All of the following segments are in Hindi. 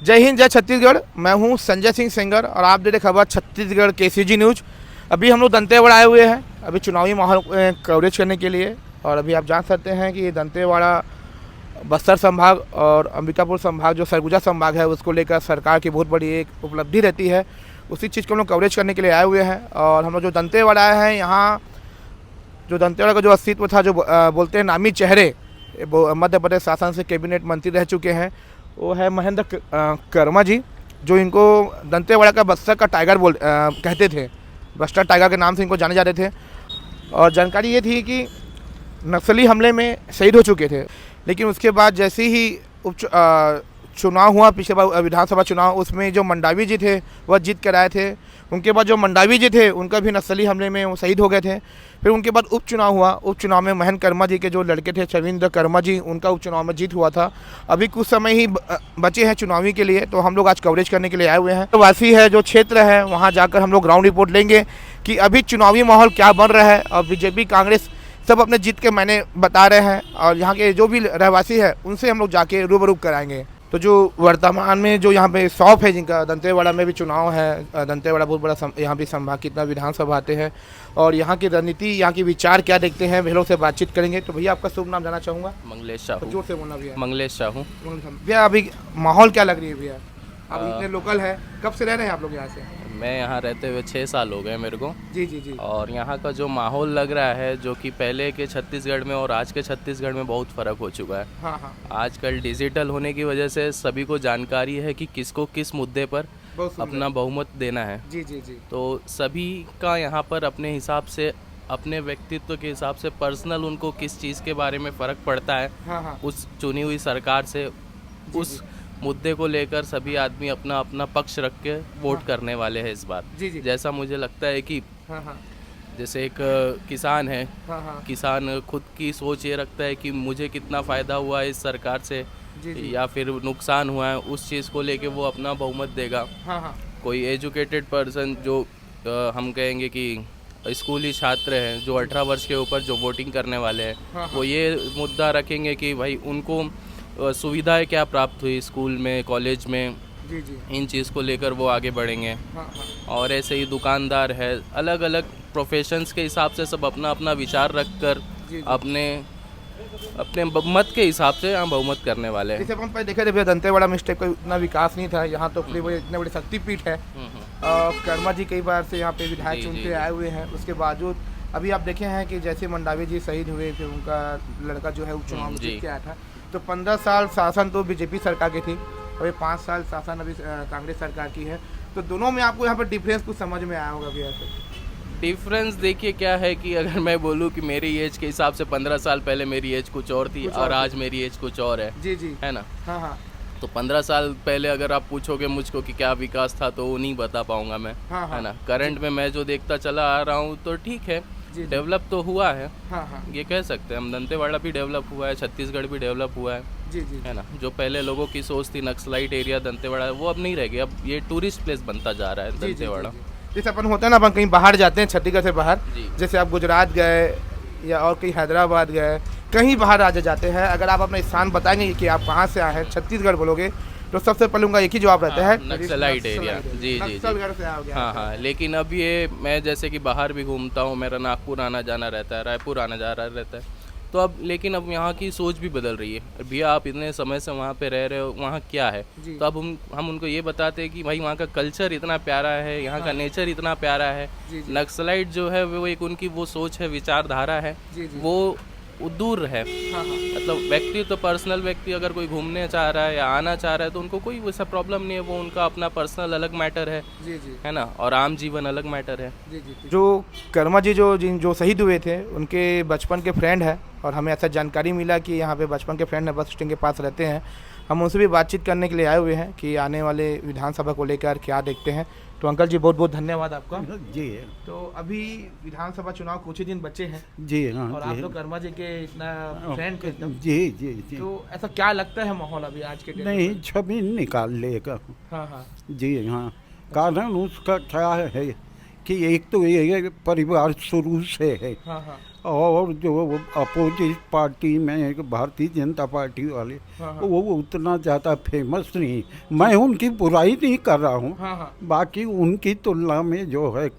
जय हिंद, जय छत्तीसगढ़। मैं हूं संजय सिंह सेंगर और आप दे रहे खबर छत्तीसगढ़ केसीजी न्यूज़। अभी हम लोग दंतेवाड़ा आए हुए हैं अभी चुनावी माहौल कवरेज करने के लिए। और अभी आप जान सकते हैं कि दंतेवाड़ा बस्तर संभाग और अंबिकापुर संभाग जो सरगुजा संभाग है उसको लेकर सरकार की बहुत बड़ी एक उपलब्धि रहती है। उसी चीज़ को हम लोग कवरेज करने के लिए आए हुए हैं। और हम लोग जो दंतेवाड़ा आए हैं, यहाँ जो दंतेवाड़ा का जो अस्तित्व था, जो बोलते हैं नामी चेहरे, मध्य प्रदेश शासन से कैबिनेट मंत्री रह चुके हैं, वो है महेंद्र कर्मा जी, जो इनको दंतेवाड़ा का बस्तर का टाइगर कहते थे। बस्तर टाइगर के नाम से इनको जाने जाते थे। और जानकारी ये थी कि नक्सली हमले में शहीद हो चुके थे, लेकिन उसके बाद जैसे ही चुनाव हुआ, पिछले बार विधानसभा चुनाव, उसमें जो मंडावी जी थे वह जीत कर आए थे। उनके बाद जो मंडावी जी थे उनका भी नक्सली हमले में वो शहीद हो गए थे। फिर उनके बाद उपचुनाव हुआ। उपचुनाव में महेंद्र कर्मा जी के जो लड़के थे चविंद्र कर्मा जी, उनका उपचुनाव में जीत हुआ था। अभी कुछ समय ही बचे हैं चुनावी के लिए, तो हम लोग आज कवरेज करने के लिए आए हुए हैं। तो वासी है जो क्षेत्र है, वहाँ जाकर हम लोग ग्राउंड रिपोर्ट लेंगे कि अभी चुनावी माहौल क्या बन रहा है। और बीजेपी कांग्रेस सब अपने जीत के मायने बता रहे हैं, और यहाँ के जो भी रहवासी है उनसे हम लोग जाके रूबरू कराएंगे। तो जो वर्तमान में जो यहाँ पे शॉप है, जिनका दंतेवाड़ा में भी चुनाव है, दंतेवाड़ा बहुत बड़ा यहाँ भी संभाग कितना विधानसभा आते हैं, और यहाँ की रणनीति, यहाँ की विचार क्या देखते हैं, वे लोग से बातचीत करेंगे। तो भैया आपका शुभ नाम जानना चाहूँगा। मंगलेश साहू। जोर से बोलना भैया। मंगलेश साहू। भैया अभी माहौल क्या लग रही है भैया? आप इतने लोकल है, कब से रह रहे हैं आप लोग यहाँ से? मैं यहाँ रहते हुए 6 साल हो गए मेरे को। जी जी जी। और यहाँ का जो माहौल लग रहा है, जो कि पहले के छत्तीसगढ़ में और आज के छत्तीसगढ़ में बहुत फ़र्क हो चुका है। हाँ हाँ। आजकल डिजिटल होने की वजह से सभी को जानकारी है कि किसको किस मुद्दे पर अपना बहुमत देना है। जी जी जी। तो सभी का यहाँ पर अपने हिसाब से, अपने व्यक्तित्व के हिसाब से पर्सनल उनको किस चीज़ के बारे में फ़र्क पड़ता है, हाँ हाँ। उस चुनी हुई सरकार से उस मुद्दे को लेकर सभी आदमी अपना अपना पक्ष रख के वोट करने वाले हैं इस बार। जी जी। जैसा मुझे लगता है कि हाँ हाँ। जैसे एक किसान है, हाँ हाँ। किसान खुद की सोच ये रखता है कि मुझे कितना फ़ायदा हुआ है इस सरकार से, जी जी। या फिर नुकसान हुआ है, उस चीज़ को लेके वो अपना बहुमत देगा। हाँ हाँ। कोई एजुकेटेड पर्सन जो हम कहेंगे कि स्कूली छात्र हैं, जो 18 वर्ष के ऊपर जो वोटिंग करने वाले हैं, हाँ, वो ये मुद्दा रखेंगे कि भाई उनको सुविधाएं क्या प्राप्त हुई स्कूल में, कॉलेज में, जी जी। इन चीज़ को लेकर वो आगे बढ़ेंगे। हाँ हाँ। और ऐसे ही दुकानदार है, अलग अलग प्रोफेशंस के हिसाब से सब अपना अपना विचार रखकर अपने अपने मत के हिसाब से यहाँ बहुमत करने वाले हैं। जैसे अपन पहले देखे थे भैया, दंतेवाड़ा में स्टेप कोई उतना विकास नहीं था। यहाँ तो पूरी बड़ी इतने बड़ी शक्तिपीठ है। कर्मा जी कई बार से यहाँ पे विधायक चुन के आए हुए हैं। उसके बावजूद अभी आप देखे हैं कि जैसे मंडावी जी शहीद हुए, फिर उनका लड़का जो है उपचुनाव में जीत के आया था। तो 15 साल शासन तो बीजेपी सरकार की थी, अभी 5 साल शासन अभी कांग्रेस सरकार की है। तो दोनों में आपको यहाँ पर डिफरेंस कुछ समझ में आया होगा भैया? डिफरेंस देखिए क्या है कि अगर मैं बोलूँ कि मेरी एज के हिसाब से 15 साल पहले मेरी एज कुछ और थी और आज मेरी एज कुछ और है। जी जी। है ना? हाँ हाँ। तो 15 साल पहले अगर आप पूछोगे मुझको कि क्या विकास था, तो वो नहीं बता पाऊंगा मैं। हाँ हाँ। है ना? करंट में मैं जो देखता चला आ रहा हूँ, तो ठीक है, डेवलप तो हुआ है। हाँ हाँ। ये कह सकते हैं हम, दंतेवाड़ा भी डेवलप हुआ है, छत्तीसगढ़ भी डेवलप हुआ है। जी जी। है ना? जो पहले लोगों की सोच थी नक्सलाइट एरिया दंतेवाड़ा, वो अब नहीं रह गया। अब ये टूरिस्ट प्लेस बनता जा रहा है दंतेवाड़ा। जैसे अपन होता है ना, अपन कहीं बाहर जाते हैं छत्तीसगढ़ से बाहर, जैसे आप गुजरात गए या और कहीं हैदराबाद गए, कहीं बाहर राज्य जाते हैं, अगर आप अपना स्थान बताएंगे कि आप कहाँ से आए हैं, छत्तीसगढ़ बोलोगे, तो सबसे पहले उनका एक ही जवाब रहता है, नक्सलाइट एरिया। जी जी जी। हाँ हाँ। लेकिन अब ये मैं जैसे कि बाहर भी घूमता हूँ, मेरा नागपुर आना जाना रहता है, रायपुर आना जाना रहता है, तो अब लेकिन अब यहाँ की सोच भी बदल रही है। भैया आप इतने समय से वहाँ पे रह रहे हो, वहाँ क्या है? तो अब हम उनको ये बताते हैं कि भाई वहाँ का कल्चर इतना प्यारा है, यहाँ का नेचर इतना प्यारा है। नक्सलाइट जो है वो एक उनकी वो सोच है, विचारधारा है, वो दूर है। मतलब व्यक्ति तो पर्सनल व्यक्ति अगर कोई घूमने चाह रहा है या आना चाह रहा है, तो उनको कोई वैसा प्रॉब्लम नहीं है। वो उनका अपना पर्सनल अलग मैटर है। जी जी। है ना? और आम जीवन अलग मैटर है। जी जी। जो कर्मा जी जो शहीद हुए थे, उनके बचपन के फ्रेंड है, और हमें ऐसा जानकारी मिला कि यहाँ पे बचपन के फ्रेंड है, बस स्टैंड के पास रहते हैं। हम उनसे भी बातचीत करने के लिए आए हुए हैं कि आने वाले विधानसभा को लेकर क्या देखते हैं। तो अंकल जी बहुत बहुत धन्यवाद आपका। जी। तो अभी विधानसभा चुनाव कुछ ही दिन बचे हैं। जी हाँ। और आप तो कर्मा जी के इतना फ्रेंड थे। जी जी जी। तो ऐसा क्या लगता है माहौल अभी आज के दिन? नहीं, छवि निकाल लेगा। हाँ हाँ। जी हाँ। कारण उसका क्या है कि एक तो ये परिवार शुरू से है, हाँ हाँ और जो अपोजिट पार्टी में भारतीय जनता पार्टी वाले हाँ, वो उतना ज़्यादा फेमस नहीं। मैं उनकी बुराई नहीं कर रहा हूँ, हाँ हाँ बाकी उनकी तुलना में जो है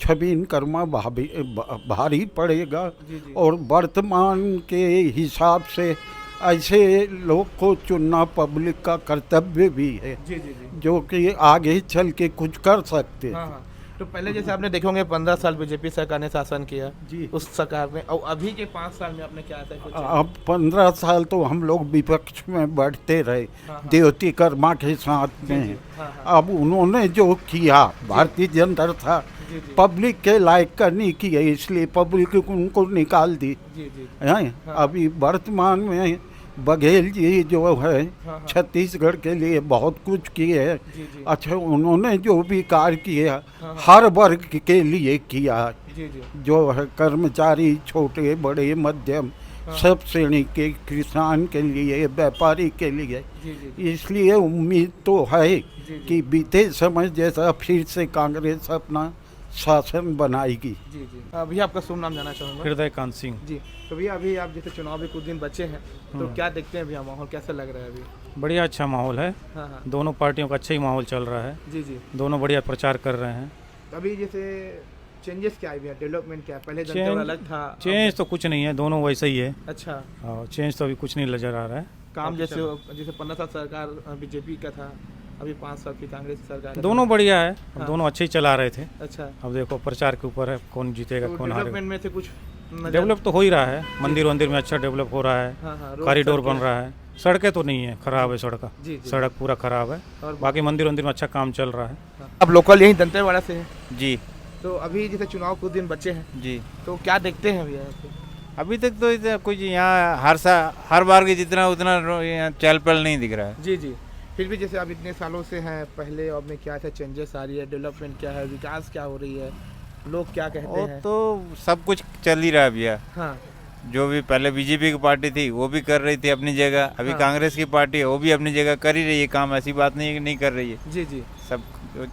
छबीन कर्मा भारी पड़ेगा। जी जी और वर्तमान के हिसाब से ऐसे लोग को चुनना पब्लिक का कर्तव्य भी है, जी जी जी जो कि आगे चल के कुछ कर सकते। हाँ हाँ। तो पहले जैसे आपने देखे होंगे 15 साल बीजेपी सरकार ने शासन किया जी। उस सरकार ने, और अभी के 5 साल में आपने क्या ऐसा कुछ अब 15 साल तो हम लोग विपक्ष में बैठते रहे, हाँ, हाँ। देवती कर्मा के साथ जी, में। जी, हाँ, हाँ। अब उन्होंने जो किया भारतीय जनता था, जी जी पब्लिक के लायक का नहीं किया, इसलिए पब्लिक उनको निकाल दी जी जी हैं। अभी वर्तमान में बघेल जी जो है हाँ, हाँ। छत्तीसगढ़ के लिए बहुत कुछ किए हैं। जी जी अच्छा, उन्होंने जो भी कार्य किया हाँ। हर वर्ग के लिए किया, जी जी जो है कर्मचारी, छोटे बड़े मध्यम हाँ। सब श्रेणी के, किसान के लिए, व्यापारी के लिए। जी जी इसलिए उम्मीद तो है जी। कि बीते समय जैसा फिर से कांग्रेस अपना शासन बनाएगी। जी जी भैया आपका शुभ नाम जानना चाहूँगा। हृदय कांत सिंह। जी, तो भैया अभी आप जैसे चुनाव भी कुछ दिन बचे हैं, तो क्या देखते हैं भैया माहौल कैसा लग रहा है अभी? बढ़िया अच्छा माहौल है, हाँ हाँ दोनों पार्टियों का अच्छा ही माहौल चल रहा है, जी जी। दोनों बढ़िया प्रचार कर रहे हैं। अभी जैसे चेंजेस क्या है भैया, डेवलपमेंट क्या है? पहले दंतेवाड़ा अलग था, अब- चेंज तो कुछ नहीं है, दोनों वैसे ही है। अच्छा और चेंज तो अभी कुछ नहीं नजर आ रहा है। काम जैसे जैसे 15 साल सरकार बीजेपी का था, अभी 5 साल की कांग्रेस सरकार है। दोनों बढ़िया है, अब हाँ। दोनों अच्छे ही चला रहे थे। अच्छा, अब देखो प्रचार के ऊपर है, कौन जीतेगा तो कौन हारेगा। डेवलपमेंट में से कुछ नजर- डेवलप तो हो ही रहा है, मंदिर वंदिर में अच्छा डेवलप हो रहा है, हाँ हाँ, रोड कॉरिडोर सड़कें- बन रहा है। सड़कें तो नहीं है, खराब है सड़क, जी जी। सड़क पूरा खराब है। और बाकी मंदिर वंदिर में अच्छा काम चल रहा है। अब लोकल यही दंतेवाड़ा से है, जी तो अभी जैसे चुनाव कुछ दिन बचे हैं, जी। तो क्या देखते हैं भैया यहाँ पे? अभी तक तो इतना कुछ यहाँ हर बार के जितना उतना यहाँ चहल पहल नहीं दिख रहा है। जी जी। फिर भी जैसे आप इतने सालों से हैं, पहले और में क्या ऐसा चेंजेस आ रही है, डेवलपमेंट क्या है, विकास क्या हो रही है, लोग क्या कहते वो हैं? तो सब कुछ चल ही रहा है भैया। हाँ जो भी पहले बीजेपी की पार्टी थी वो भी कर रही थी अपनी जगह, अभी हाँ। कांग्रेस की पार्टी है वो भी अपनी जगह कर ही रही है काम, ऐसी बात नहीं है कि नहीं कर रही है, जी जी। सब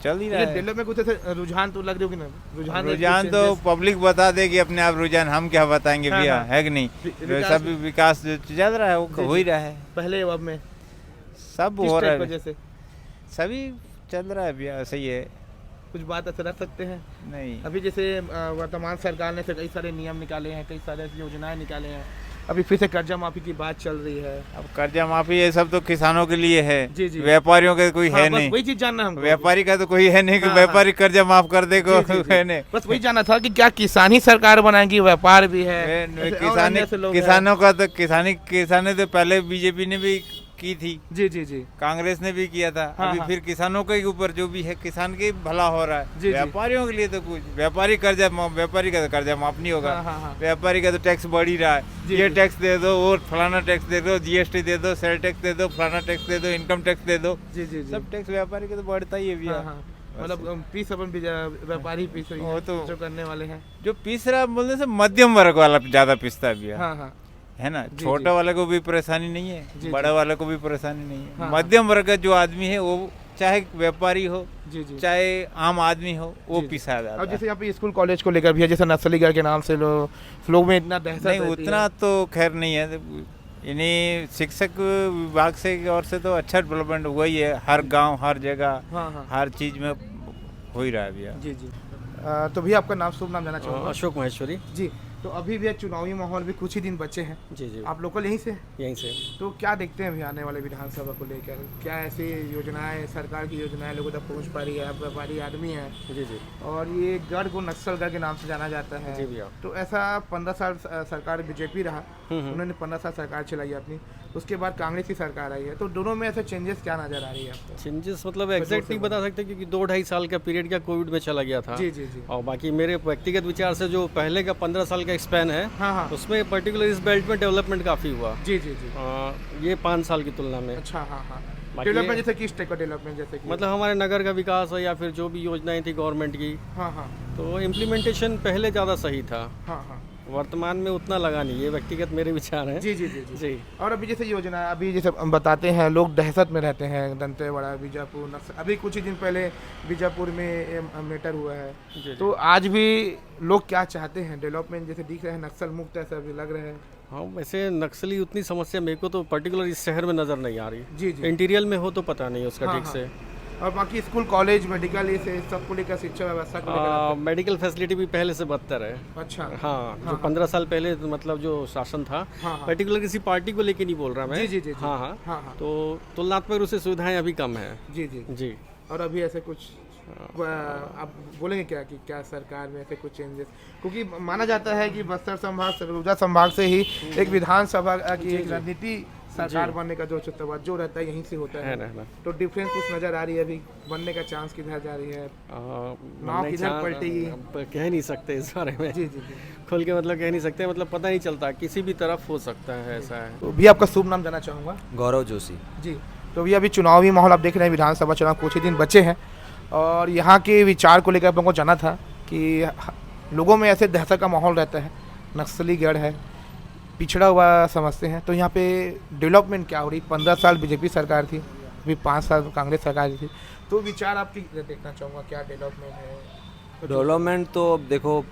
चल ही रहा है। डेवलप में कुछ ऐसे रुझान तो लग रही होगी ना, रुझान तो पब्लिक बता देगी अपने आप, रुझान हम क्या बताएंगे हाँ, भैया, हाँ। है कि नहीं। विकास- सब विकास जो चल रहा है वो जी, हो ही जी। रहा है, पहले अब में सब किस हो रहा टाइप है, वजह से सभी चल रहा है भैया, सही है। कुछ बात ऐसे रख सकते हैं? नहीं अभी जैसे वर्तमान सरकार ने कई सारे नियम निकाले हैं, कई सारे योजनाएं निकाले हैं, अभी फिर से कर्जा माफी की बात चल रही है। अब कर्जा माफी ये सब तो किसानों के लिए है, जी, जी। व्यापारियों के कोई हाँ, है बस नहीं, वही चीज जानना हमको। व्यापारी का तो कोई है नहीं कि हाँ, व्यापारी कर्जा माफ कर दे को जी, जी, जी। है नहीं। बस वही जानना था कि क्या किसान ही सरकार बनाएगी, व्यापार भी है, ऐसे और अन्य से लोग हैं। किसानों का तो किसाने तो पहले बीजेपी ने भी की थी, जी जी जी। कांग्रेस ने भी किया था, हाँ, अभी हाँ। फिर किसानों के ऊपर जो भी है किसान के भला हो रहा जी, जी। है। व्यापारियों के लिए तो कुछ व्यापारी व्यापारी का तो कर्जा माफ नहीं होगा, हाँ, हाँ, हाँ। व्यापारी का तो टैक्स बढ़ ही रहा है, जी, ये जी। टैक्स दे दो, वो फलाना टैक्स दे दो, जीएसटी दे दो, सेल टैक्स दे दो, फलाना टैक्स दे दो, इनकम टैक्स दे दो, जी जी जी। सब टैक्स व्यापारी का तो बढ़ता ही है भैया। हाँ, हाँ। मतलब पीस अपन भी व्यापारी पीस रही वो है, तो- जो करने वाले हैं। जो पीस रहा बोलने से मध्यम वर्ग वाला ज्यादा पिसता है भैया, हाँ हाँ है ना। जी, छोटे जी। वाले को भी परेशानी नहीं है, जी, बड़े जी। वाले को भी परेशानी नहीं है, हाँ, मध्यम वर्ग का जो आदमी है वो चाहे व्यापारी हो जी जी। चाहे आम आदमी हो वो जी, जी। पिसा अब जाता जैसे है। यहाँ पे स्कूल कॉलेज को लेकर भी है, जैसे नर्सरीगढ़ के नाम से लोग में इतना दहशत नहीं रहती उतना है। तो खैर नहीं है, इन्हीं शिक्षक विभाग से ओर से तो अच्छा डेवलपमेंट हुआ ही है, हर गांव हर जगह हाँ हाँ हर चीज में हो ही रहा है भैया। जी जी। तो भैया आपका नाम शुभ नाम जानना चाहूँगा। अशोक महेश्वरी। जी, तो अभी भी चुनावी माहौल भी कुछ ही दिन बचे हैं, जी जी, आप लोकल यहीं से, यहीं से। तो क्या देखते हैं भैया आने वाले विधानसभा को लेकर? क्या ऐसी योजनाएं, सरकार की योजनाएं लोगों तक पहुंच पा रही है? आप व्यापारी आदमी हैं जी जी और ये गढ़ को नक्सलगढ़ के नाम से जाना जाता है। जी भैया। तो ऐसा 15 साल सरकार बीजेपी रहा, उन्होंने 15 साल सरकार चलाई अपनी, उसके बाद कांग्रेस की सरकार आई है, तो दोनों में ऐसे चेंजेस क्या नजर आ रही है आपको? चेंजेस मतलब एग्जैक्ट नहीं बता सकते क्योंकि 2-2.5 साल का पीरियड क्या कोविड में चला गया था। जी जी जी। और बाकी मेरे व्यक्तिगत विचार से जो पहले का 15 साल का स्पैन है, हाँ हाँ उसमें पर्टिकुलर इस बेल्ट में डेवलपमेंट काफ़ी हुआ, जी जी जी। ये 5 साल की तुलना में। अच्छा हाँ हाँ। बाकी डेवलपमेंट जैसे किस टाइप का डेवलपमेंट, जैसे कि मतलब हमारे नगर का विकास हो या फिर जो भी योजनाएं थी गवर्नमेंट की, हाँ हाँ तो इम्प्लीमेंटेशन पहले ज़्यादा सही था। हाँ हाँ वर्तमान में उतना लगा नहीं, ये व्यक्तिगत मेरे विचार हैं। जी जी जी जी। जी। और अभी जैसे योजना अभी जैसे हम बताते हैं, लोग दहशत में रहते हैं, दंतेवाड़ा बीजापुर नक्सल, अभी कुछ ही दिन पहले बीजापुर में मैटर हुआ है, जी। तो आज भी लोग क्या चाहते हैं? डेवलपमेंट जैसे दिख रहे हैं, नक्सल मुक्त ऐसा भी लग रहा है। हाँ, वैसे नक्सली उतनी समस्या मेरे को तो पर्टिकुलर इस शहर में नज़र नहीं आ रही। जी जी। इंटीरियर में हो तो पता नहीं उसका हाँ, ठीक से। और बाकी स्कूल कॉलेज मेडिकल ये से सबको लेकर शिक्षा व्यवस्था को लेकर मेडिकल फैसिलिटी भी पहले से बदतर है। अच्छा। हाँ, जो 15 साल पहले मतलब जो शासन था, हाँ, हाँ। पर्टिकुलर किसी पार्टी को लेके नहीं बोल रहा मैं। जी, जी, जी, जी। हाँ हाँ हाँ, हाँ। तो तुलनात्मक रूप से सुविधाएं अभी कम है। जी जी। जी। और अभी ऐसे कुछ आप बोलेंगे क्या कि क्या सरकार में ऐसे कुछ चेंजेस, क्योंकि माना जाता है कि बस्तर संभाग सरगुजा संभाग से ही एक विधानसभा की एक रणनीति सरकार बनने का जो तवज्जो रहता है यहीं से होता है रहना। तो डिफरेंस कुछ नजर आ रही है अभी बनने का चांस किधर जा रही है, नाव किधर पलटेगी? अब कह नहीं सकते इस बारे में। जी जी जी। खुल के मतलब कह नहीं सकते, मतलब पता नहीं चलता, किसी भी तरफ हो सकता है, ऐसा है। तो भी आपका शुभ नाम जानना चाहूँगा। गौरव जोशी। जी। तो भी अभी चुनावी माहौल आप देख रहे हैं, विधानसभा चुनाव कुछ ही दिन बचे हैं और यहाँ के विचार को लेकर अपन को जाना था कि लोगों में ऐसे दहशत का माहौल रहता है, नक्सली गढ़ है, पिछड़ा हुआ समझते हैं, तो यहाँ पे डेवलपमेंट क्या हो रही? 15 साल बीजेपी सरकार थी, अभी 5 साल कांग्रेस सरकार थी, तो विचार आपकी देखना चाहूँगा क्या डेवलपमेंट है? डेवलपमेंट तो अब देखो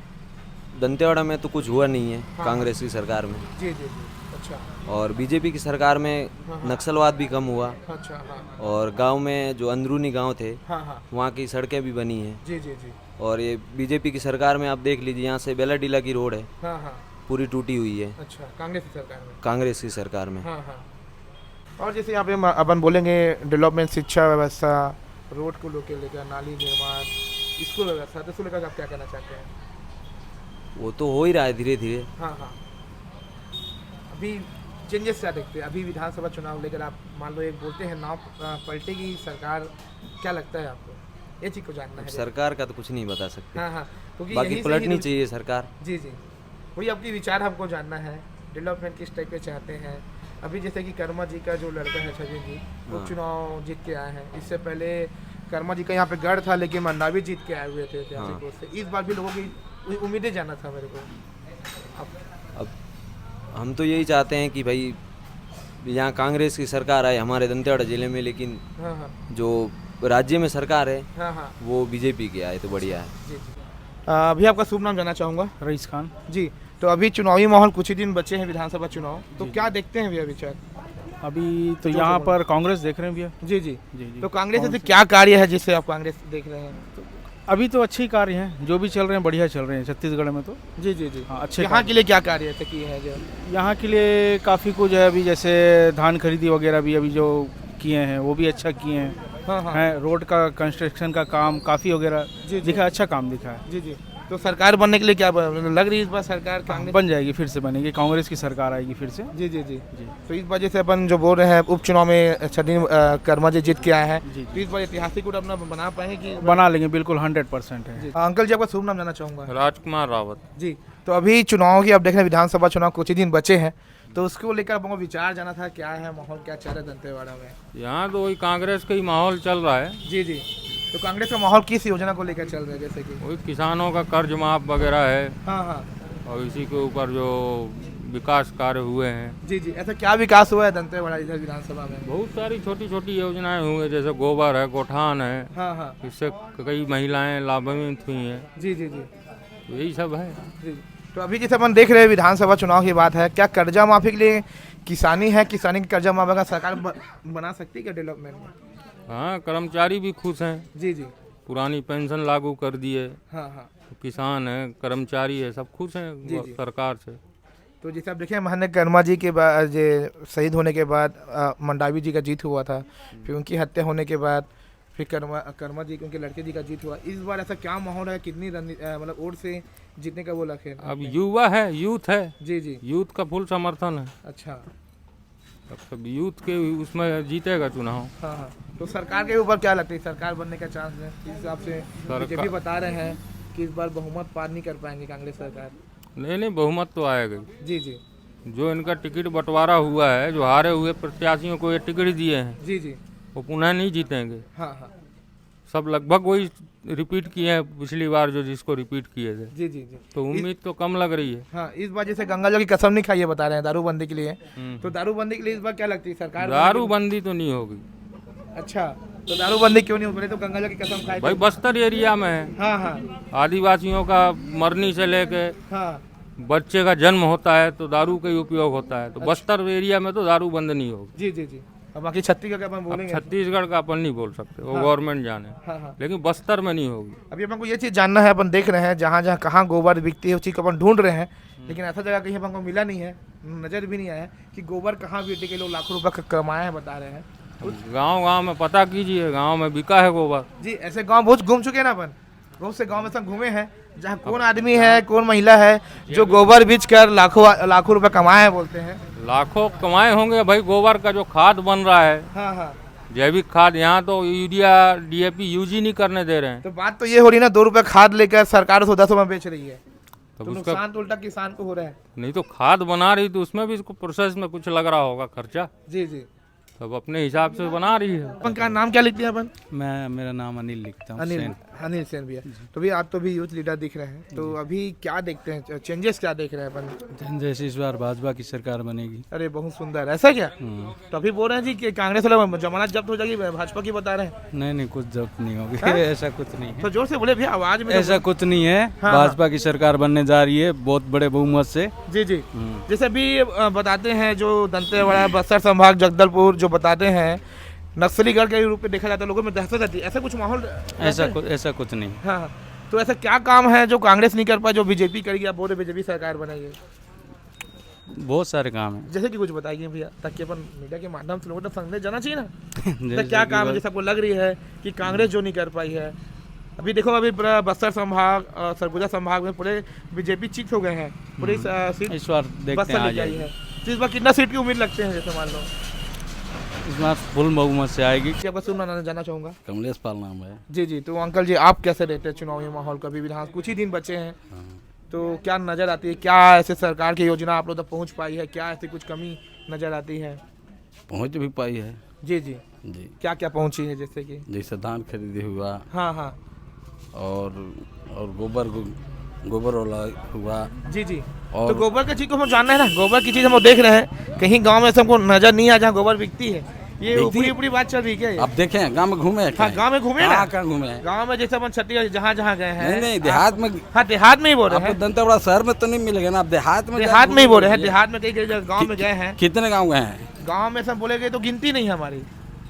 दंतेवाड़ा में तो कुछ हुआ नहीं है हाँ। कांग्रेस की सरकार में, जी जी जी। अच्छा और बीजेपी की सरकार में नक्सलवाद भी कम हुआ, अच्छा। हाँ और गांव में जो अंदरूनी गांव थे हाँ हाँ। वहाँ की सड़कें भी बनी हैं। जी जी जी। और ये बीजेपी की सरकार में आप देख लीजिए, यहाँ से बेलाडीला की रोड है हाँ हाँ। पूरी टूटी हुई है अच्छा, कांग्रेस की सरकार में? कांग्रेस की सरकार में। हाँ हाँ। और जैसे यहाँ पे अपन बोलेंगे डेवलपमेंट, शिक्षा व्यवस्था, रोड को लेकर, नाली निर्माण, स्कूल व्यवस्था, तो इसको लेकर आप क्या कहना चाहते हैं? वो तो हो ही रहा है धीरे धीरे। हाँ हाँ। अभी चेंजेस क्या देखते हैं? अभी विधानसभा चुनाव लेकर आप मान लो एक बोलते हैं नाव पलटेगी सरकार, क्या लगता है आपको? ये चीज़ को जानना है। सरकार का तो कुछ नहीं बता सकते, हाँ हाँ, क्योंकि बाकी यहीं से पलटनी ही चाहिए सरकार। जी जी, वही आपकी विचार हमको जानना है, डेवलपमेंट किस टाइप के चाहते हैं। अभी जैसे कि कर्मा जी का जो लड़का है छवि जी, वो हाँ। चुनाव जीत के आए हैं। इससे पहले कर्मा जी का यहाँ पे गढ़ था, लेकिन मंडावी जीत के आए हुए थे ऐतिहासिक रूप से। इस बार भी लोगों की उम्मीदें जाना था मेरे को। अब हम तो यही चाहते हैं कि भाई यहाँ कांग्रेस की सरकार आए हमारे दंतेवाड़ा जिले में, लेकिन हाँ हाँ जो राज्य में सरकार है हाँ हाँ। वो बीजेपी की आए तो बढ़िया है। जी जी। अभी आपका शुभ नाम जानना चाहूँगा। रईस खान। जी। तो अभी चुनावी माहौल कुछ ही दिन बचे हैं विधानसभा चुनाव, तो क्या देखते हैं भैया विचार? अभी तो यहाँ पर कांग्रेस देख रहे हैं भैया। जी जी जी जी। तो कांग्रेस से क्या कार्य है जिससे आप कांग्रेस देख रहे हैं? अभी तो अच्छे कार्य हैं, जो भी चल रहे हैं बढ़िया चल रहे हैं छत्तीसगढ़ में तो। जी जी जी। हाँ, अच्छे यहाँ के लिए क्या कार्य ऐसे किए हैं जो? यहाँ के लिए काफ़ी कुछ है, अभी जैसे धान खरीदी वगैरह भी अभी जो किए हैं वो भी अच्छा किए हैं। हाँ हाँ। हैं, रोड का कंस्ट्रक्शन का काम काफ़ी वगैरह दिखा, अच्छा काम दिखा है। जी जी। तो सरकार बनने के लिए क्या लग रही है इस बार सरकार कांग्रेस? बन जाएगी, फिर से बनेगी, कांग्रेस की सरकार आएगी फिर से। जी जी जी जी। तो इस वजह से अपन जो बोल रहे हैं उपचुनाव में छठीन कर्मा जी जीत के आए हैं, जी। तो इस बार ऐतिहासिक वोट अपना बना पाएंगे कि? बना लेंगे, बिल्कुल 100% है। जी। अंकल जी आपका शुभ नाम जानना चाहूँगा। राजकुमार रावत। जी। तो अभी चुनाव की आप देख रहे हैं, विधानसभा चुनाव कुछ ही दिन बचे हैं, तो उसको लेकर आपको विचार जाना था, क्या है माहौल, क्या चल रहा है दंतेवाड़ा में? यहाँ तो वही कांग्रेस का ही माहौल चल रहा है। जी जी। तो कांग्रेस का माहौल किस योजना को लेकर चल रहा है? जैसे कि वही किसानों का कर्ज माफ वगैरह है, हाँ हाँ। और इसी के ऊपर जो विकास कार्य हुए हैं। जी जी। ऐसा क्या विकास हुआ है दंतेवाड़ा इधर विधानसभा में? बहुत सारी छोटी छोटी योजनाएं हुई हैं, जैसे गोबर है, गोठान है, हाँ हाँ। इससे कई महिलाएं लाभान्वित हुई हैं। जी जी जी तो यही सब है। जी। तो अभी जैसे अपन देख रहे हैं विधानसभा चुनाव की बात है, क्या कर्जा माफी के लिए किसानी है, किसानी की कर्जा माफी का सरकार बना सकती है क्या डेवलपमेंट में? हाँ, कर्मचारी भी खुश हैं, जी जी। पुरानी पेंशन लागू कर दी है, हाँ हाँ। किसान है, कर्मचारी है, सब खुश हैं जी, जी। सरकार से। तो जैसे आप देखें, महान कर्मा जी के बाद शहीद होने के बाद मंडावी जी का जीत हुआ था, फिर उनकी हत्या होने के बाद फिर कर्मा जी के उनके लड़के जी का जीत हुआ। इस बार ऐसा क्या माहौल है, कितनी मतलब वोट से जीतने का वो लक्ष्य है? अब युवा है, यूथ है, जी जी। यूथ का फुल समर्थन है। अच्छा। अब सब यूथ के उसमें जीतेगा चुनाव। हाँ हाँ। तो सरकार के ऊपर क्या लगता है, सरकार बनने का चांस है इस हिसाब से? बीजेपी बता रहे हैं कि इस बार बहुमत पार नहीं कर पाएंगे कांग्रेस सरकार। नहीं, बहुमत तो आएगा। जी जी। जो इनका टिकट बंटवारा हुआ है, जो हारे हुए प्रत्याशियों को ये टिकट दिए हैं, जी जी। वो पुनः नहीं जीतेंगे। हाँ हाँ। सब लगभग वही रिपीट किए हैं पिछली बार जो जिसको रिपीट किए थे। जी जी जी। तो उम्मीद तो कम लग रही है। हाँ, इस बार जैसे गंगा जल की कसम नहीं खाई है बता रहे हैं दारूबंदी के लिए, तो दारूबंदी के लिए इस बार क्या लगती है सरकार? दारूबंदी तो नहीं होगी अच्छा, तो दारूबंदी क्यों नहीं हो? पहले तो गंगा जल की कसम खाई भाई, थी। बस्तर एरिया में है, हाँ हाँ आदिवासियों का मरनी से लेके हाँ। बच्चे का जन्म होता है तो दारू का ही उपयोग होता है। तो बस्तर एरिया में तो दारू बंद नहीं होगी। जी जी जी। अब बाकी छत्तीसगढ़ का अपन अब बोलेंगे। छत्तीसगढ़ का अपन नहीं बोल सकते, वो गवर्नमेंट जाने, हाँ हाँ। लेकिन बस्तर में नहीं होगी। अभी अपन को ये चीज़ जानना है, अपन देख रहे हैं जहाँ जहाँ कहाँ गोबर बिकती है उस चीज़ को अपन ढूंढ रहे हैं, लेकिन ऐसा जगह कहीं अपन को मिला नहीं है, नज़र भी नहीं आया कि गोबर कहाँ बेटे के लोग लाखों रुपए कमाए हैं बता रहे हैं। गांव गांव में पता कीजिए, गांव में बिका है गोबर। जी, ऐसे गांव बहुत घूम चुके हैं ना अपन, बहुत से गांव में सब घूमे हैं जहाँ कौन आदमी है कौन महिला है जो गोबर बेच कर लाखों रुपए कमाए हैं बोलते हैं। लाखों कमाए होंगे भाई। गोबर का जो खाद बन रहा है, हाँ हाँ। जैविक खाद, यहाँ तो यूरिया DAP यूज ही नहीं करने दे रहे हैं। तो बात तो ये हो रही ना, 2 रुपए खाद लेकर सरकार 10 में बेच रही है, तो तो उसका नुकसान तो उल्टा किसान को हो रहा है। नहीं तो खाद बना रही तो उसमें भी इसको प्रोसेस में कुछ लग रहा होगा खर्चा, जी जी। तब अपने हिसाब से बना रही है। अपन का नाम क्या लिखते हैं अपन? मेरा नाम अनिल लिखता हूँ। अनिल सेन भैया। तो भी आप तो भी यूथ लीडर दिख रहे हैं, तो अभी क्या देखते हैं, चेंजेस क्या देख रहे हैं अपन? जैसे इस बार भाजपा की सरकार बनेगी। अरे बहुत सुंदर, ऐसा क्या? तो अभी बोल रहे हैं जी कि कांग्रेस वाला जमानत जब्त हो जाएगी, भाजपा की बता रहे हैं। नहीं कुछ जब्त नहीं होगी। ऐसा कुछ नहीं है। तो जोर से बोले भैया, आवाज में। ऐसा कुछ नहीं है। हाँ, भाजपा की सरकार बनने जा रही है बहुत बड़े बहुमत से। जी जी। जैसे अभी बताते हैं जो दंतेवाड़ा, बस्तर संभाग, जगदलपुर जो बताते हैं नक्सलीगढ़ के रूप में देखा जाता है, लोगों में दहशत रहती है, ऐसा कुछ माहौल? ऐसा कुछ नहीं। हाँ, तो ऐसा क्या काम है जो कांग्रेस नहीं कर पाए जो बीजेपी करेगी? आप बोल रहे बीजेपी सरकार बनाइए, बहुत सारे काम है। जैसे कि कुछ बताइए भैया, ताकि अपन मीडिया के माध्यम से लोगों तक संदेश जाना चाहिए ना। तो क्या काम है जैसे आपको लग रही है कि कांग्रेस जो नहीं कर पाई है? अभी देखो, अभी पूरा बस्तर संभाग और सरगुजा संभाग में पूरे बीजेपी चीट हो गए हैं, पूरी सीट इस बार देखते बस्तर हैं आ लेके आई जाएगी। है। तो इस बार कितना सीट की उम्मीद लगते हैं जैसे मान लो? इस बार फुल बहुमत से आएगी। क्या बस सुनना जाना चाहूँगा। कमलेश पाल नाम है। जी जी। तो अंकल जी, आप कैसे रहते हैं चुनावी माहौल का? अभी विधान कुछ ही दिन बचे हैं, तो क्या नज़र आती है, क्या ऐसे सरकार की योजना आप लोग तक पहुँच पाई है, क्या ऐसी कुछ कमी नज़र आती है? पहुँच भी पाई है जी जी जी। क्या क्या पहुँची है जैसे कि? जैसे धान खरीदी हुआ, हाँ हाँ। और गोबर वाला हुआ। जी जी। और तो गोबर की चीज़ को हम जानना है ना, गोबर की चीज़ हम देख रहे हैं कहीं गांव में सबको नजर नहीं आ जहाँ गोबर बिकती है, ये ऊपरी बात चल रही है क्या ये? अब देखें गांव में घूमे। हाँ, गांव में घूमे ना। कहाँ घूमे? गांव में जैसे अपन छत्तीसगढ़ जहाँ जहाँ गए हैं। नहीं देहात में। हाँ, देहात में ही बोल रहे आपको हैं। दंतेवाड़ा शहर में तो नहीं मिलेगा ना, आप देहात में ही बोल रहे हैं। देहात में कई गाँव में गए हैं। कितने गाँव गए हैं? गाँव में सब बोले गए तो गिनती नहीं है हमारी।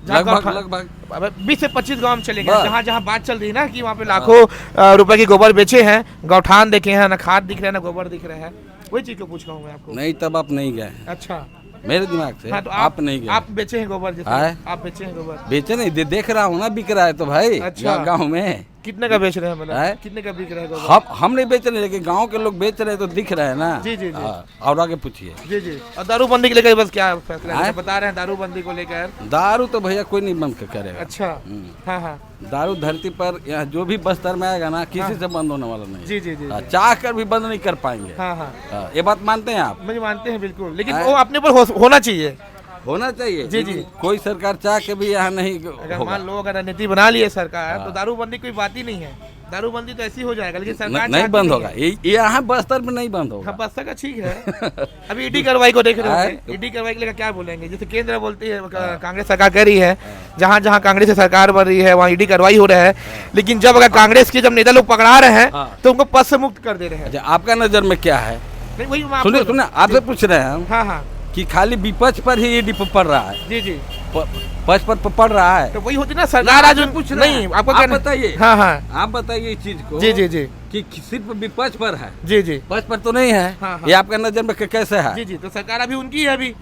लगभग 20 से 25 गाँव में चले गए, जहाँ जहाँ बात चल रही है ना कि वहाँ पे लाखों रुपए की गोबर बेचे हैं, गौठान देखे हैं, ना खाद दिख रहे हैं ना गोबर दिख रहे हैं, वही चीज को पूछ रहा हूँ मैं आपको। नहीं, तब आप नहीं गए। अच्छा, मेरे दिमाग से। हाँ, तो आप नहीं गए। आप बेचे हैं गोबर जैसे? आप बेचे हैं गोबर? बेचे नहीं, देख रहा हूँ ना, बिक रहा है तो भाई। अच्छा। गाँव में कितने का बेच रहे हैं, मतलब कितने का बिक रहा है गोबर? हम नहीं बेच रहे, लेकिन गांव के लोग बेच रहे हैं तो दिख रहे हैं ना। जी जी जी। और आगे पूछिए। जी जी। और दारूबंदी को लेकर बस क्या फैसला है? बता रहे हैं दारूबंदी को लेकर। दारू तो भैया कोई नहीं बंद करेगा। अच्छा। हाँ हाँ। दारू धरती पर यहाँ जो भी बस्तर में आएगा ना, किसी से बंद होने वाला नहीं। जी जी जी। चाह कर भी बंद नहीं कर पाएंगे। हाँ हाँ। ये बात मानते हैं आप? मुझे मानते हैं बिल्कुल, लेकिन वो अपने पर होना चाहिए। होना चाहिए। जी जी। कोई सरकार चाह के भी यहाँ नहीं अगर मान लो अगर रणनीति बना ली है सरकार, तो दारूबंदी कोई बात ही नहीं है। दारूबंदी तो ऐसी हो जाएगा, लेकिन सरकार नहीं बंद होगा। यहाँ बस्तर में नहीं बंद होगा। बस्तर का ठीक है। अभी ईडी कार्रवाई को देख रहे हैं, ईडी कार्रवाई के लिए क्या बोलेंगे? जैसे केंद्र बोलती है, कांग्रेस सरकार कह रही है जहाँ जहाँ कांग्रेस की सरकार बन रही है वहाँ ईडी कार्रवाई हो रहा है, लेकिन जब अगर कांग्रेस के जब नेता लोग पकड़ा रहे हैं तो उनको पद से मुक्त कर दे रहे हैं। आपका नजर में क्या है? नहीं, वही सुनिए, आपसे पूछ रहे हैं हम। हाँ हाँ। कि खाली विपक्ष पर ही ईडी पड़ रहा है। जी जी। पक्ष पर पड़ रहा है, तो वही होती ना सरकार आज कुछ नहीं। आपको क्या बताइए? हाँ हाँ, आप बताइए इस चीज को। जी जी जी। कि सिर्फ विपक्ष पर है। जी जी। पक्ष पर तो नहीं है। हाँ, हाँ। ये आपका नजर में कैसे है? जी जी। तो सरकार अभी उनकी है। अभी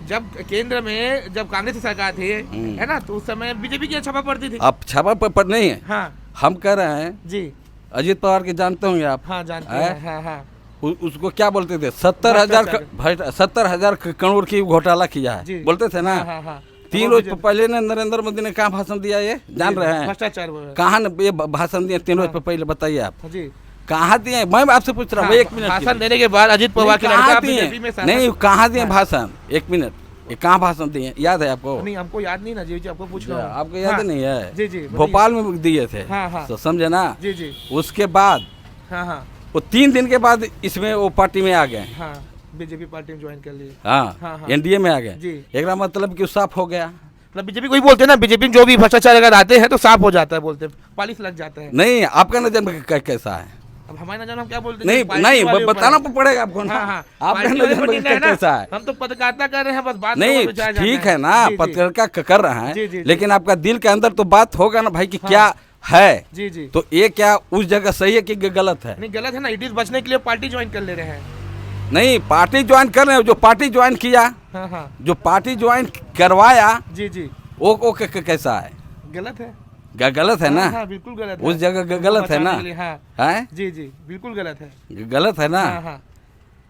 जब केंद्र में जब कांग्रेस की सरकार थी, है ना, तो उस समय बीजेपी की छापा पड़ती थी। अब छापा पर नहीं है। हाँ। हम कह रहे हैं जी, अजीत पवार के जानते होंगे आप? हाँ जानते हैं। हाँ हाँ। उसको क्या बोलते थे? 70,000 करोड़ की घोटाला किया है, बोलते थे ना। हाँ हाँ। 3 रोज पहले ने नरेंद्र मोदी ने कहाँ भाषण दिया, ये जान रहे हैं? भ्रष्टाचार कहाँ ये भाषण दिए 3 रोज पहले? बताइए आप जी, कहाँ दिए? मैं आपसे पूछ रहा हूँ। 1 मिनट। भाषण देने के बाद अजीत पवार के लड़का बीजेपी में नहीं, कहाँ दिए भाषण? 1 मिनट। ये कहाँ भाषण दिए याद है आपको? नहीं हमको याद नहीं ना जी, आपको पूछ रहा हूँ। आपको याद हाँ, नहीं है? जी जी भोपाल में दिए थे। हाँ, हाँ। तो समझे ना? जी जी उसके बाद हाँ हाँ वो 3 दिन के बाद इसमें वो पार्टी में आ गए। हाँ बीजेपी पार्टी में ज्वाइन कर लिए। हाँ, हाँ। एनडीए में आ गए। जी। एक मतलब कि साफ हो गया। मतलब बीजेपी कोई बोलते हैं ना, बीजेपी में जो भी भ्रष्टाचार अगर आते हैं तो साफ हो जाता है, बोलते हैं पालिश लग जाता है। नहीं, आपका नजर में कैसा है? अब हमारे नजर में हम क्या बोलते हैं? नहीं पार्टी नहीं, वाले ऊपर बताना है। पड़ेगा आपको ना। हाँ हाँ आपका पार्टी नजर वाले में ऊपर निर्णय है ना। कैसा है? हम तो पत्रकारिता कर रहे हैं, बस बात नहीं, लोगों को जाना ठीक है ना, जी, जी। पत्रकार कर रहे जी, जी, हैं, जी। लेकिन आपका दिल के अंदर तो बात होगा ना भाई कि क्या है। जी जी तो ये क्या उस जगह सही है कि गलत है? नहीं गलत है ना, इट बचने के लिए पार्टी ज्वाइन कर ले रहे हैं। नहीं, पार्टी ज्वाइन कर रहे हैं, जो पार्टी ज्वाइन किया, हाँ हाँ जो पार्टी ज्वाइन करवाया, जी जी वो कैसा है? गलत है। गलत है ना? हाँ, हाँ बिल्कुल गलत है। उस जगह गलत है ना? बचाने के लिए, हाँ है जी जी बिल्कुल गलत है। गलत है ना? हाँ हाँ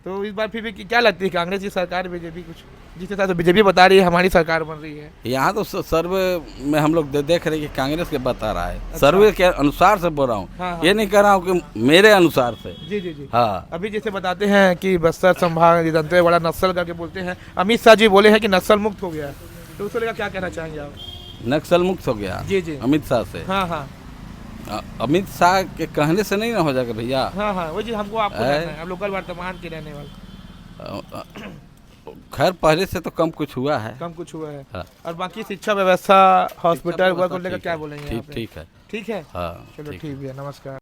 तो इस बार फिर भी क्या लगती है, कांग्रेस की सरकार बीजेपी कुछ जिस तरह से बीजेपी बता रही है हमारी सरकार बन रही है? यहाँ तो सर्वे में हम लोग देख रहे हैं कि कांग्रेस के बता रहा है। सर्वे के अनुसार से बोल रहा हूँ, हाँ, हाँ। ये नहीं कह रहा हूँ कि मेरे अनुसार से। जी जी जी हाँ, अभी जैसे बताते हैं कि बस्तर संभाग दंतेवाड़ा बड़ा नक्सल करके बोलते हैं, अमित शाह जी बोले हैं कि नक्सल मुक्त हो गया है, तो उसको लेकर क्या कहना चाहेंगे आप? नक्सल मुक्त हो गया जी जी अमित शाह से। हाँ हाँ अमित शाह के कहने से नहीं ना हो जाएगा भैया। हाँ हाँ वही चीज़ हमको आपको है? जानना है, आप लोकल वर्तमान के रहने वाले। खैर पहले से तो कम कुछ हुआ है। कम कुछ हुआ है। हाँ। और बाकी शिक्षा व्यवस्था हॉस्पिटल व्यवस्था को लेकर ठीक क्या है, बोलेंगे? ठीक आप? ठीक है। ठीक है हाँ, चलो ठीक ठीक है, नमस्कार।